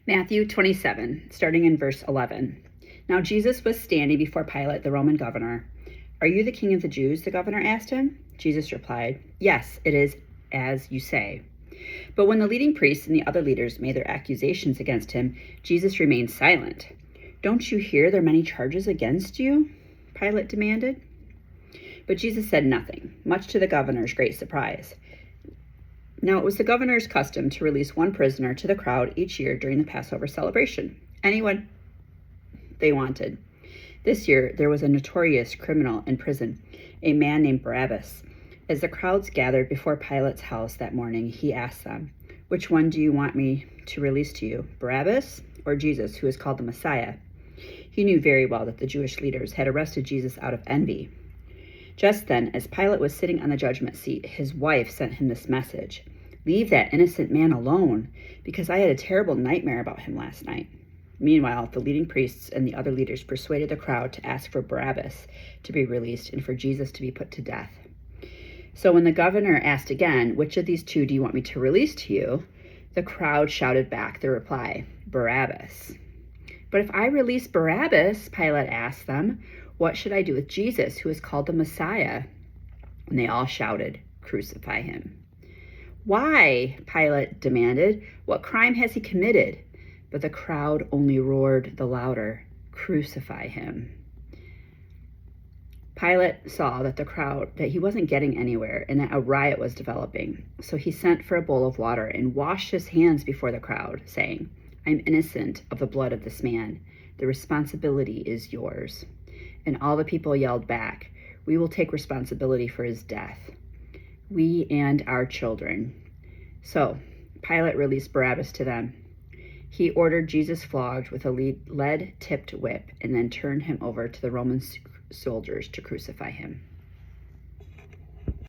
Matthew 27, starting in verse 11. Now Jesus was standing before Pilate, the Roman governor. "Are you the king of the Jews?" the governor asked him. Jesus replied, "Yes, it is as you say." But when the leading priests and the other leaders made their accusations against him, Jesus remained silent. "Don't you hear there are many charges against you?" Pilate demanded. But Jesus said nothing, much to the governor's great surprise. Now it was the governor's custom to release one prisoner to the crowd each year during the Passover celebration, anyone they wanted. This year, there was a notorious criminal in prison, a man named Barabbas. As the crowds gathered before Pilate's house that morning, he asked them, "Which one do you want me to release to you, Barabbas or Jesus, who is called the Messiah?" He knew very well that the Jewish leaders had arrested Jesus out of envy. Just then, as Pilate was sitting on the judgment seat, his wife sent him this message: "Leave that innocent man alone, because I had a terrible nightmare about him last night." Meanwhile, the leading priests and the other leaders persuaded the crowd to ask for Barabbas to be released and for Jesus to be put to death. So when the governor asked again, "Which of these two do you want me to release to you?" the crowd shouted back the reply, "Barabbas." "But if I release Barabbas," Pilate asked them, "what should I do with Jesus, who is called the Messiah?" And they all shouted, "Crucify him." "Why?" Pilate demanded. "What crime has he committed?" But the crowd only roared the louder, "Crucify him." Pilate saw that he wasn't getting anywhere and that a riot was developing. So he sent for a bowl of water and washed his hands before the crowd, saying, "I'm innocent of the blood of this man. The responsibility is yours." And all the people yelled back, "We will take responsibility for his death, we and our children." So Pilate released Barabbas to them. He ordered Jesus flogged with a lead-tipped whip and then turned him over to the Roman soldiers to crucify him.